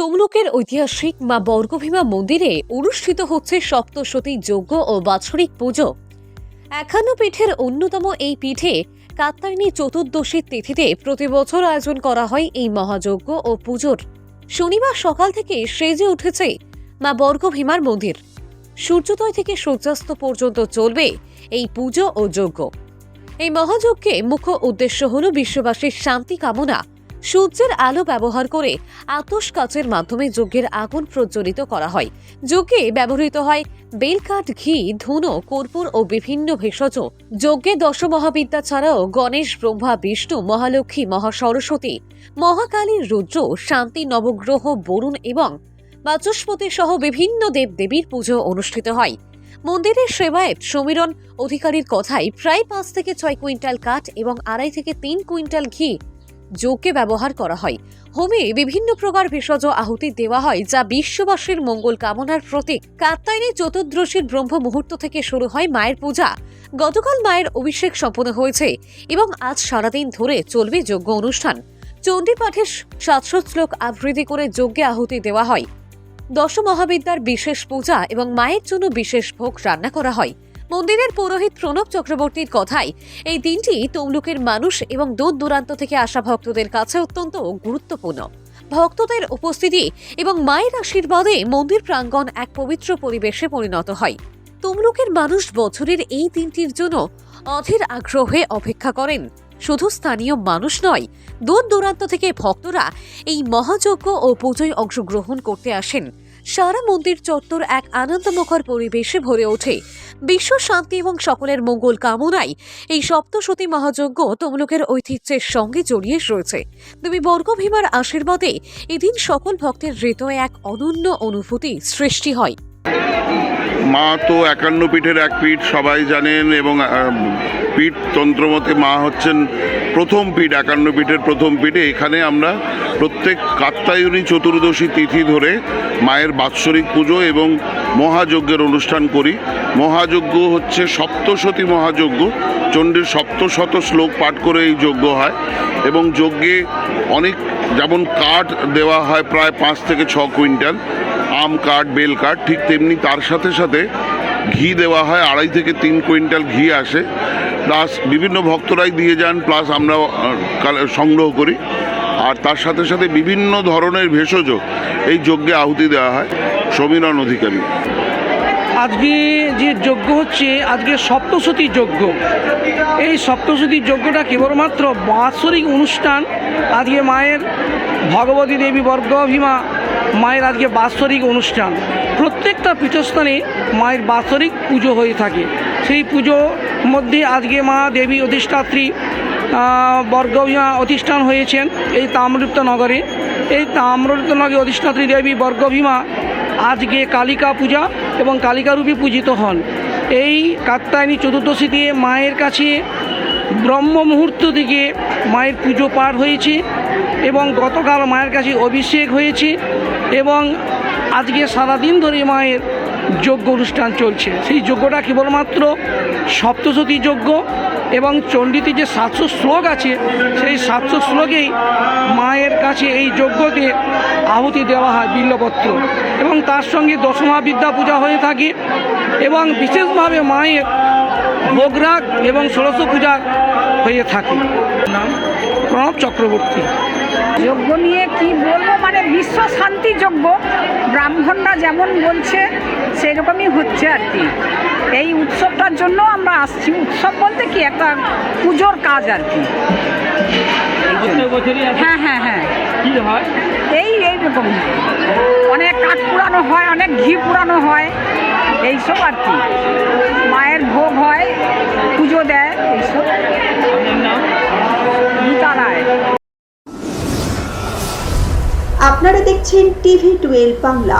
তমলুকের ঐতিহাসিক মা বর্গভীমা মন্দিরে অনুষ্ঠিত হচ্ছে সপ্তশতী যজ্ঞ ও বাৎসরিক পুজো। ৫১ পীঠের অন্যতম এই পীঠে কাত্যায়নী চতুর্দশীর তিথিতে প্রতি বছর আয়োজন করা হয় এই মহাযজ্ঞ ও পুজোর। শনিবার সকাল থেকে সেজে উঠেছে মা বর্গভীমার মন্দির। সূর্যোদয় থেকে সূর্যাস্ত পর্যন্ত চলবে এই পুজো ও যজ্ঞ। এই মহাযজ্ঞে মুখ্য উদ্দেশ্য হল বিশ্ববাসীর শান্তি কামনা। সূর্যের আলো ব্যবহার করে আতশ কাচের মাধ্যমে যজ্ঞের আগুন প্রজ্বলিত করা হয়। যজ্ঞে ব্যবহৃত হয় বেলকাঠ, ঘি, ধুনো, কর্পূর ও বিভিন্ন ভেষজ। যজ্ঞে দশমহাবিদ্যা ছাড়াও গণেশ, ব্রহ্মা, বিষ্ণু, মহালক্ষ্মী, মহাসরস্বতী, মহাকালী, রুদ্র, শান্তি, নবগ্রহ, বরুণ এবং বাচস্পতি সহ বিভিন্ন দেবদেবীর পুজো অনুষ্ঠিত হয়। মন্দিরের সেবায়েত সমীরণ অধিকারীর কথায় প্রায় ৫ থেকে ৬ কুইন্টাল কাঠ এবং ২.৫ থেকে ৩ কুইন্টাল ঘি যজ্ঞে ব্যবহার করা হয়। হোমে বিভিন্ন প্রকার ভেষজ আহুতি দেওয়া হয়, যা বিশ্ববাসীর মঙ্গল কামনার প্রতীক। কাত্যায়নী চতুর্দশীর ব্রহ্ম মুহূর্ত থেকে শুরু হয় মায়ের পূজা। গতকাল মায়ের অভিষেক সম্পন্ন হয়েছে এবং আজ সারাদিন ধরে চলবে যজ্ঞ অনুষ্ঠান। চণ্ডী পাঠের ৭০০ শ্লোক আবৃত্তি করে যজ্ঞে আহুতি দেওয়া হয়। দশমহাবিদ্যার বিশেষ পূজা এবং মায়ের জন্য বিশেষ ভোগ রান্না করা হয়। মন্দিরের পুরোহিত প্রণব চক্রবর্তীর কথায় এই দিনটি তমলুকের মানুষ এবং দূর দূরান্ত থেকে আসা ভক্তদের কাছে অত্যন্ত গুরুত্বপূর্ণ। ভক্তদের উপস্থিতি এবং মায়ের আশীর্বাদে মন্দির প্রাঙ্গণ এক পবিত্র পরিবেশে পরিণত হয়। তমলুকের মানুষ বছরের এই দিনটির জন্য অধীর আগ্রহে অপেক্ষা করেন। শুধু স্থানীয় মানুষ নয়, দূর দূরান্ত থেকে ভক্তরা এই মহাযজ্ঞ ও পুজোয় অংশগ্রহণ করতে আসেন। সারা মন্দির চত্বর এক আনন্দমুখর পরিবেশে ভরে ওঠে। বিশ্ব শান্তি এবং সকলের মঙ্গল কামনায় এই সপ্তশতী মহাযজ্ঞ তমলুকের ঐতিহ্যের সঙ্গে জড়িয়ে রয়েছে। দেবী বর্গভীমার আশীর্বাদে এদিন সকল ভক্তের হৃদয়ে এক অনন্য অনুভূতি সৃষ্টি হয়। মা তো ৫১ পীঠের এক পীঠ, সবাই জানেন, এবং পীঠ তন্ত্রমতে মা হচ্ছেন প্রথম পীঠ, ৫১ পীঠের প্রথম পীঠে। এখানে আমরা প্রত্যেক কাত্যায়নী চতুর্দশী তিথি ধরে মায়ের বাৎসরিক পুজো এবং মহাযজ্ঞের অনুষ্ঠান করি। মহাযজ্ঞ হচ্ছে সপ্তশতী মহাযজ্ঞ। চণ্ডীর ৭০০ শ্লোক পাঠ করে এই যজ্ঞ হয় এবং যজ্ঞে অনেক, যেমন কাঠ দেওয়া হয় প্রায় ৫ থেকে ৬ কুইন্টাল, আম কাঠ, বেল কাঠ, ঠিক তেমনি তার সাথে সাথে ঘি দেওয়া হয়। ২.৫ থেকে ৩ কুইন্টাল ঘি আসে, প্লাস বিভিন্ন ভক্তরাই দিয়ে যান, প্লাস আমরা সংগ্রহ করি। আর তার সাথে সাথে বিভিন্ন ধরনের ভেষজ এই যজ্ঞে আহুতি দেওয়া হয়। সমীরণ অধিকারী। আজকে যে যজ্ঞ হচ্ছে, আজকে সপ্তশতী যজ্ঞ। এই সপ্তশতী যজ্ঞটা কেবলমাত্র বাৎসরিক অনুষ্ঠান। আজকে মায়ের ভগবতী দেবী বর্গভীমা মায়ের আজকে বাৎসরিক অনুষ্ঠান। প্রত্যেকটা পীঠস্থানে মায়ের বাৎসরিক পুজো হয়ে থাকে। সেই পুজোর মধ্যে আজকে মা দেবী অধিষ্ঠাত্রী বর্গভীমা অধিষ্ঠান হয়েছেন এই তাম্রলিপ্ত নগরে। এই তাম্রলিপ্ত নগরে অধিষ্ঠাত্রী দেবী বর্গভীমা আজকে কালিকা পূজা এবং কালিকারূপে পূজিত হন। এই কাত্যায়নী চতুর্দশীতে মায়ের কাছে ব্রহ্ম মুহূর্ত থেকে মায়ের পুজো পার হয়েছে এবং গতকাল মায়ের কাছে অভিষেক হয়েছে এবং আজকে সারাদিন ধরে মায়ের যজ্ঞ অনুষ্ঠান চলছে। সেই যজ্ঞটা কেবলমাত্র সপ্তশতী যজ্ঞ এবং চণ্ডীতে যে ৭০০ শ্লোক আছে, সেই ৭০০ শ্লোকেই মায়ের কাছে এই যজ্ঞতে আহুতি দেওয়া হয় বিল্লপত্র, এবং তার সঙ্গে দশমহাবিদ্যা পূজা হয়ে থাকে এবং বিশেষভাবে মায়ের ভোগরাগ এবং ষোড়শ পূজা হয়ে থাকে। নাম প্রণব চক্রবর্তী। যজ্ঞ নিয়ে কি বলবো, মানে বিশ্ব শান্তি যজ্ঞ। ব্রাহ্মণরা যেমন বলছে সেরকমই হচ্ছে আর কি। এই উৎসবটার জন্য আমরা আসছি। উৎসব বলতে কি, একটা পুজোর কাজ আর কি। হ্যাঁ হ্যাঁ হ্যাঁ, কি হয়? এইরকম অনেক কাঠ পুরানো হয়, অনেক ঘি পুরানো হয়, এইসব আর কি। মায়ের ভোগ হয়, পুজো দেয়, এইসব। গীতা রায়। আপনারা দেখছেন TV12 বাংলা।